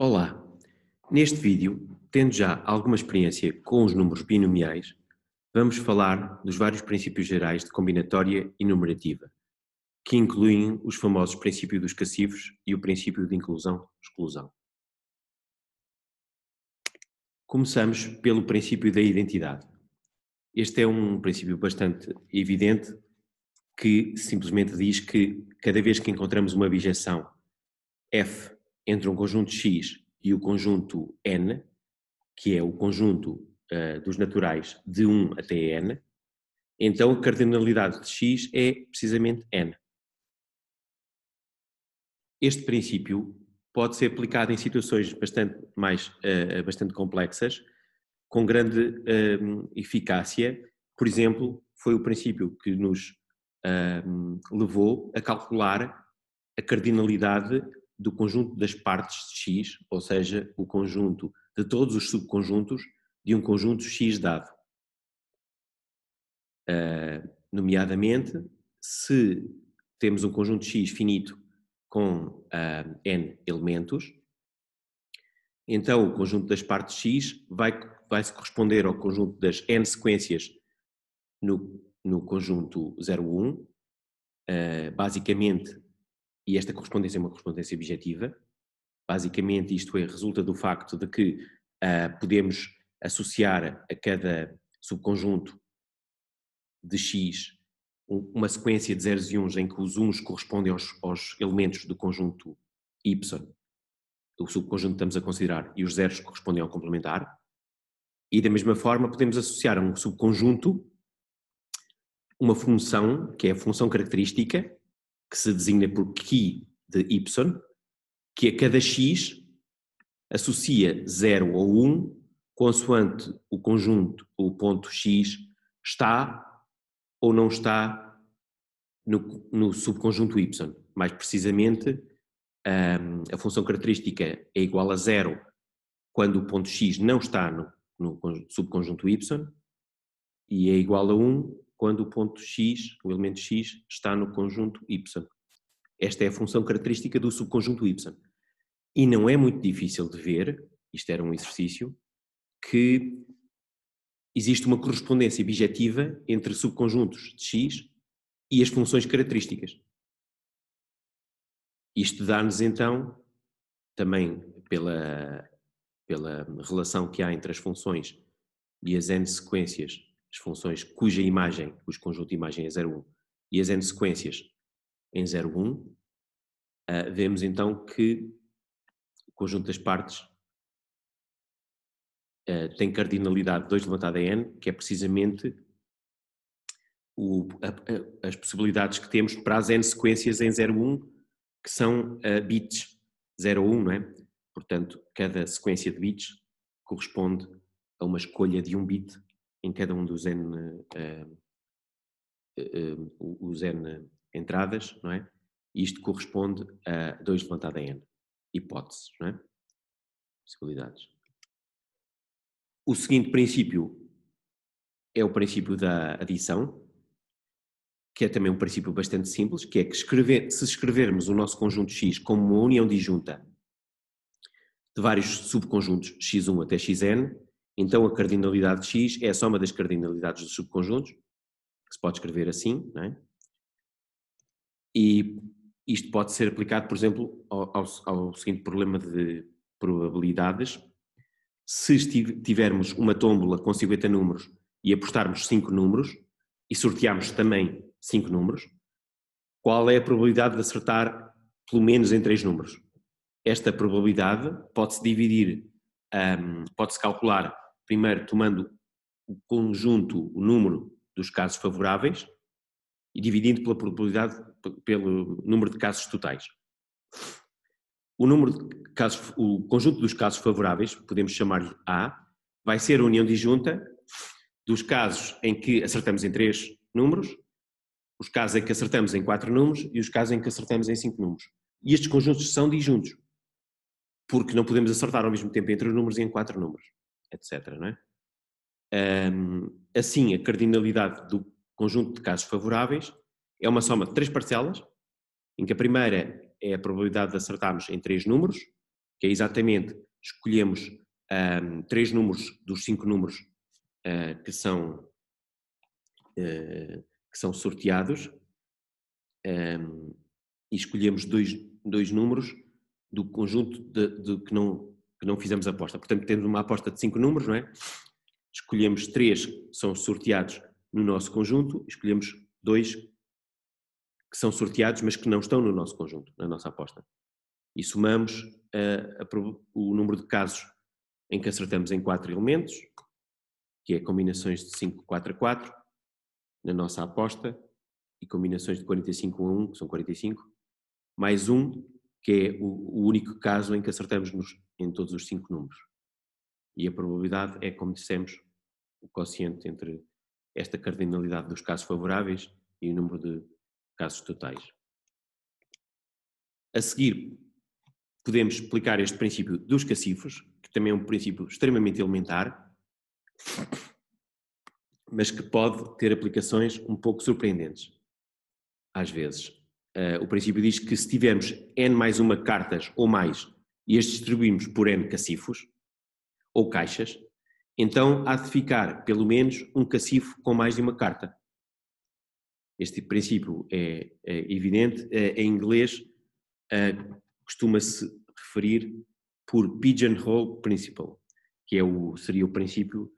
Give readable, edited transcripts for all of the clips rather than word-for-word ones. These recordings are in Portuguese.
Olá! Neste vídeo, tendo já alguma experiência com os números binomiais, vamos falar dos vários princípios gerais de combinatória e numerativa, que incluem os famosos princípios dos cassivos e o princípio de inclusão-exclusão. Começamos pelo princípio da identidade. Este é um princípio bastante evidente que simplesmente diz que cada vez que encontramos uma bijeção F entre um conjunto X e o conjunto N, que é o conjunto dos naturais de 1 até N, então a cardinalidade de X é precisamente N. Este princípio pode ser aplicado em situações bastante complexas, com grande eficácia. Por exemplo, foi o princípio que nos levou a calcular a cardinalidade do conjunto das partes de X, ou seja, o conjunto de todos os subconjuntos de um conjunto X dado. Nomeadamente, se temos um conjunto X finito com N elementos, então o conjunto das partes X vai se corresponder ao conjunto das N sequências no conjunto 0, 1, basicamente, e esta correspondência é uma correspondência bijetiva. Basicamente, isto resulta do facto de que podemos associar a cada subconjunto de X uma sequência de zeros e uns em que os uns correspondem aos elementos do conjunto Y, o subconjunto que estamos a considerar, e os zeros correspondem ao complementar. E da mesma forma podemos associar a um subconjunto uma função, que é a função característica, que se designa por φ de Y, que a cada X associa 0 ou 1, consoante o conjunto, o ponto X, está ou não está no subconjunto Y. Mais precisamente, a função característica é igual a 0 quando o ponto X não está no subconjunto Y e é igual a 1 quando o ponto X, o elemento X, está no conjunto Y. Esta é a função característica do subconjunto Y. E não é muito difícil de ver, isto era um exercício, que existe uma correspondência bijetiva entre subconjuntos de X e as funções características. Isto dá-nos então, também pela relação que há entre as funções e as N sequências, as funções cuja conjunto de imagem é 0, 1, e as N sequências em 0, 1, vemos então que o conjunto das partes tem cardinalidade 2 elevado a N, que é precisamente as possibilidades que temos para as N sequências em 0, 1, que são bits 0 ou 1, não é? Portanto, cada sequência de bits corresponde a uma escolha de um bit em cada um dos N, os N entradas, não é? E isto corresponde a 2 elevado a N hipóteses, não é? Possibilidades. O seguinte princípio é o princípio da adição, que é também um princípio bastante simples, que é que se escrevermos o nosso conjunto X como uma união disjunta de vários subconjuntos x1 até xn, então a cardinalidade de x é a soma das cardinalidades dos subconjuntos, que se pode escrever assim, não é? E isto pode ser aplicado, por exemplo, ao seguinte problema de probabilidades. Se tivermos uma tómbola com 50 números e apostarmos 5 números e sortearmos também 5 números, qual é a probabilidade de acertar pelo menos em 3 números? Esta probabilidade pode-se dividir, pode-se calcular primeiro tomando o conjunto, o número dos casos favoráveis e dividindo pela probabilidade, pelo número de casos totais. O conjunto dos casos favoráveis, podemos chamar-lhe A, vai ser a união disjunta dos casos em que acertamos em 3 números, os casos em que acertamos em 4 números e os casos em que acertamos em 5 números. E estes conjuntos são disjuntos, porque não podemos acertar ao mesmo tempo em 3 números e em 4 números, etc. Não é? Assim, a cardinalidade do conjunto de casos favoráveis é uma soma de 3 parcelas, em que a primeira é a probabilidade de acertarmos em 3 números, que é exatamente, escolhemos 3 números dos 5 números que são sorteados, e escolhemos dois números do conjunto de que não fizemos aposta. Portanto, temos uma aposta de 5 números, não é? Escolhemos 3 que são sorteados no nosso conjunto, escolhemos 2 que são sorteados, mas que não estão no nosso conjunto, na nossa aposta. E somamos o número de casos em que acertamos em 4 elementos, que é combinações de 5, 4 a 4, na nossa aposta, e combinações de 45 a 1, que são 45, mais 1, que é o único caso em que acertamos em todos os 5 números. E a probabilidade é, como dissemos, o quociente entre esta cardinalidade dos casos favoráveis e o número de casos totais. A seguir, podemos explicar este princípio dos cacifros, que também é um princípio extremamente elementar, mas que pode ter aplicações um pouco surpreendentes, às vezes. O princípio diz que se tivermos n mais uma cartas ou mais e as distribuímos por n cacifros ou caixas, então há de ficar pelo menos um cacifro com mais de uma carta. Este princípio é evidente. Em inglês costuma-se referir por pigeonhole principle, que seria o princípio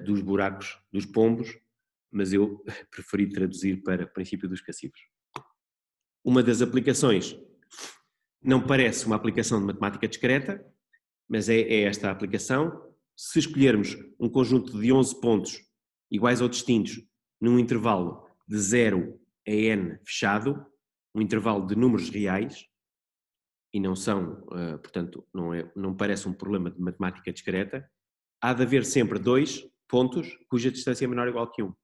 dos buracos dos pombos, mas eu preferi traduzir para princípio dos cacifros. Uma das aplicações não parece uma aplicação de matemática discreta, mas é esta a aplicação. Se escolhermos um conjunto de 11 pontos iguais ou distintos num intervalo de 0 a n fechado, um intervalo de números reais, e não são, portanto, não parece um problema de matemática discreta, há de haver sempre 2 pontos cuja distância é menor ou igual que 1.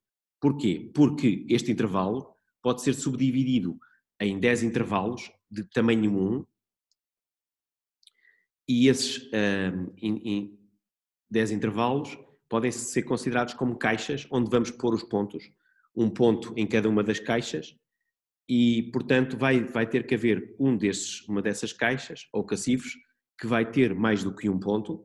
Porquê? Porque este intervalo pode ser subdividido em 10 intervalos de tamanho 1, e esses 10 intervalos podem ser considerados como caixas onde vamos pôr os pontos, um ponto em cada uma das caixas, e, portanto, vai ter que haver uma dessas caixas, ou cacifros, que vai ter mais do que um ponto,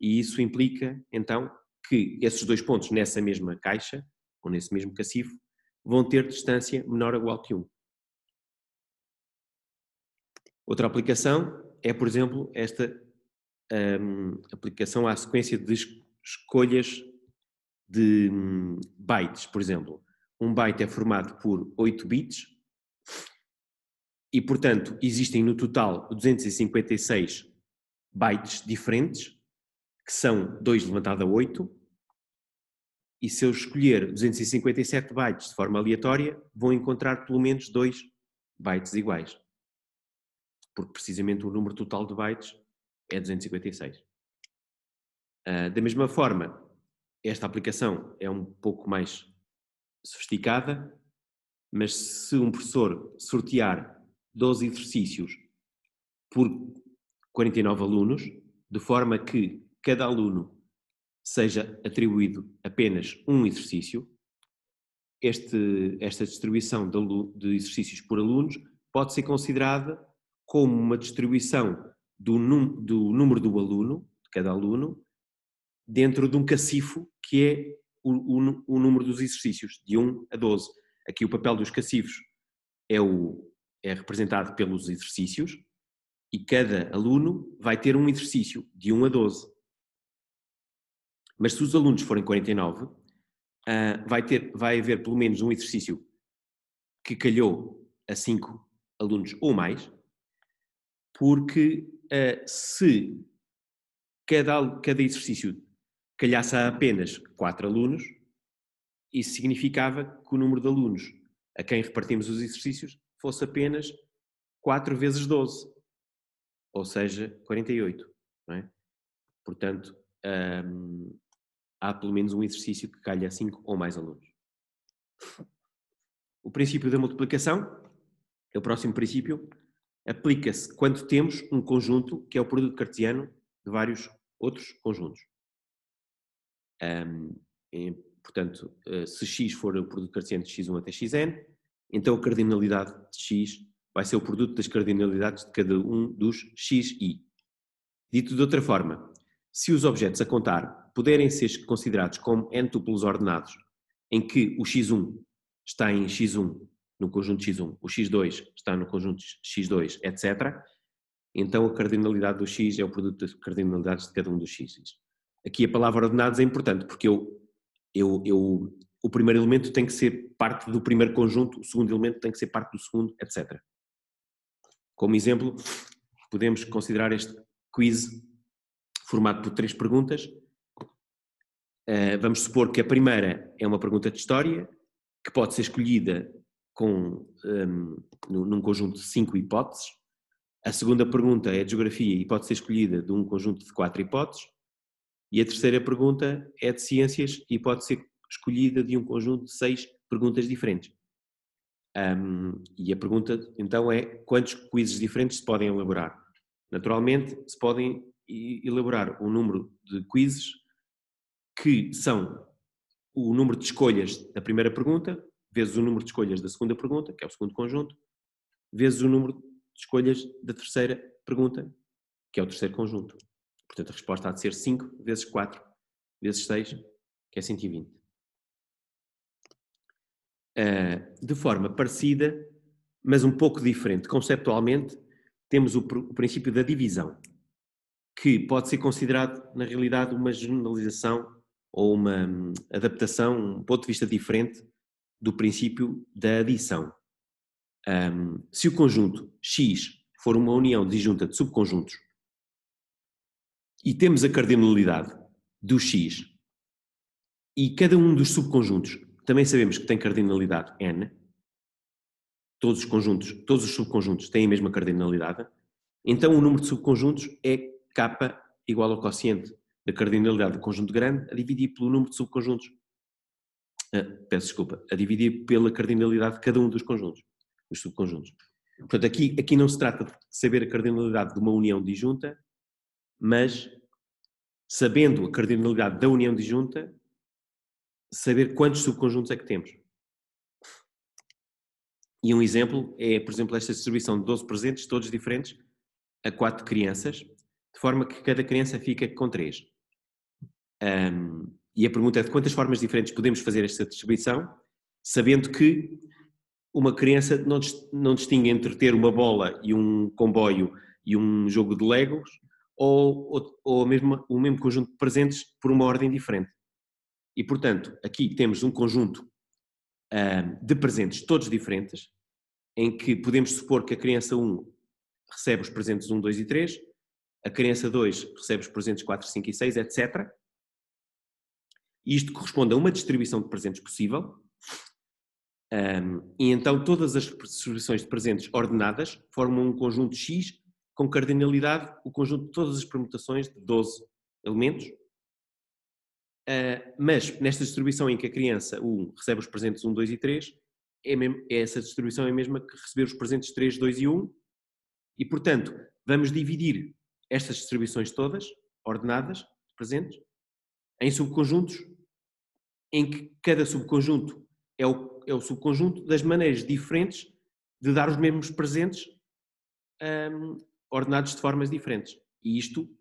e isso implica, então, que esses 2 pontos nessa mesma caixa, ou nesse mesmo cacifro, vão ter distância menor ou igual que 1. Outra aplicação é, por exemplo, esta aplicação à sequência de escolhas de bytes. Por exemplo, um byte é formado por 8 bits e, portanto, existem no total 256 bytes diferentes, que são 2 elevado a 8, e se eu escolher 257 bytes de forma aleatória, vou encontrar pelo menos 2 bytes iguais, porque precisamente o número total de bytes é 256. Da mesma forma, esta aplicação é um pouco mais sofisticada, mas se um professor sortear 12 exercícios por 49 alunos, de forma que cada aluno seja atribuído apenas um exercício, esta distribuição de exercícios por alunos pode ser considerada como uma distribuição do número do aluno, de cada aluno, dentro de um cacifo que é o número dos exercícios, de 1 a 12. Aqui o papel dos cacifos é representado pelos exercícios, e cada aluno vai ter um exercício de 1 a 12. Mas se os alunos forem 49, vai haver pelo menos um exercício que calhou a 5 alunos ou mais, porque se cada exercício calhasse a apenas 4 alunos, isso significava que o número de alunos a quem repartimos os exercícios fosse apenas 4 vezes 12, ou seja, 48. Não é? Portanto, há pelo menos um exercício que calha a 5 ou mais alunos. O princípio da multiplicação, é o próximo princípio, aplica-se quando temos um conjunto que é o produto cartesiano de vários outros conjuntos. Portanto, se x for o produto cartesiano de x1 até xn, então a cardinalidade de x vai ser o produto das cardinalidades de cada um dos xi. Dito de outra forma, se os objetos a contar puderem ser considerados como n tuplos ordenados, em que o x1 está em x1 no conjunto x1, o x2 está no conjunto x2, etc., então a cardinalidade do x é o produto das cardinalidades de cada um dos x. Aqui a palavra ordenados é importante, porque o primeiro elemento tem que ser parte do primeiro conjunto, o segundo elemento tem que ser parte do segundo, etc. Como exemplo, podemos considerar este quiz formado por 3 perguntas. Vamos supor que a primeira é uma pergunta de história, que pode ser escolhida num conjunto de 5 hipóteses. A segunda pergunta é de geografia e pode ser escolhida de um conjunto de 4 hipóteses. E a terceira pergunta é de ciências e pode ser escolhida de um conjunto de 6 perguntas diferentes. E a pergunta então é: quantos quizzes diferentes se podem elaborar? Naturalmente, se podem elaborar um número de quizzes que são o número de escolhas da primeira pergunta, vezes o número de escolhas da segunda pergunta, que é o segundo conjunto, vezes o número de escolhas da terceira pergunta, que é o terceiro conjunto. Portanto, a resposta há de ser 5 vezes 4 vezes 6, que é 120. De forma parecida, mas um pouco diferente conceptualmente, temos o princípio da divisão, que pode ser considerado, na realidade, uma generalização ou uma adaptação, um ponto de vista diferente do princípio da adição. Se o conjunto X for uma união disjunta de subconjuntos e temos a cardinalidade do X e cada um dos subconjuntos também sabemos que tem cardinalidade n, todos os subconjuntos têm a mesma cardinalidade, então o número de subconjuntos é k igual ao quociente da cardinalidade do conjunto grande a dividir pelo número de subconjuntos. Peço desculpa, a dividir pela cardinalidade de cada um dos conjuntos, dos subconjuntos. Portanto, aqui não se trata de saber a cardinalidade de uma união disjunta, mas, sabendo a cardinalidade da união disjunta, saber quantos subconjuntos é que temos. E um exemplo é, por exemplo, esta distribuição de 12 presentes, todos diferentes, a 4 crianças, de forma que cada criança fica com 3. E a pergunta é: de quantas formas diferentes podemos fazer esta distribuição, sabendo que uma criança não distingue entre ter uma bola e um comboio e um jogo de Legos, ou o mesmo conjunto de presentes por uma ordem diferente. E, portanto, aqui temos um conjunto de presentes todos diferentes, em que podemos supor que a criança 1 recebe os presentes 1, 2 e 3, a criança 2 recebe os presentes 4, 5 e 6, etc. E isto corresponde a uma distribuição de presentes possível. E então todas as distribuições de presentes ordenadas formam um conjunto X com cardinalidade, o conjunto de todas as permutações de 12 elementos. Mas nesta distribuição em que a criança 1 recebe os presentes 1, 2 e 3, essa distribuição é a mesma que receber os presentes 3, 2 e 1, e portanto vamos dividir estas distribuições todas, ordenadas, de presentes, em subconjuntos, em que cada subconjunto é o subconjunto das maneiras diferentes de dar os mesmos presentes ordenados de formas diferentes. E isto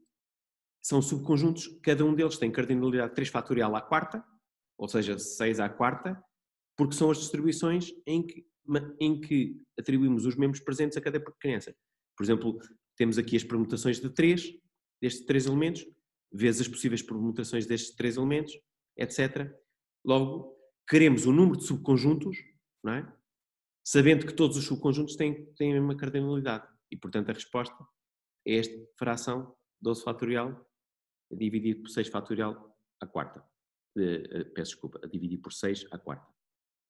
são subconjuntos, cada um deles tem cardinalidade 3 fatorial à quarta, ou seja, 6 à quarta, porque são as distribuições em que atribuímos os mesmos presentes a cada criança. Por exemplo, temos aqui as permutações de 3, destes 3 elementos, vezes as possíveis permutações destes 3 elementos, etc. Logo, queremos o número de subconjuntos, não é? Sabendo que todos os subconjuntos têm a mesma cardinalidade. E, portanto, a resposta é esta fração 12 fatorial dividido por 6 fatorial à quarta. Peço desculpa, a dividir por 6 à quarta.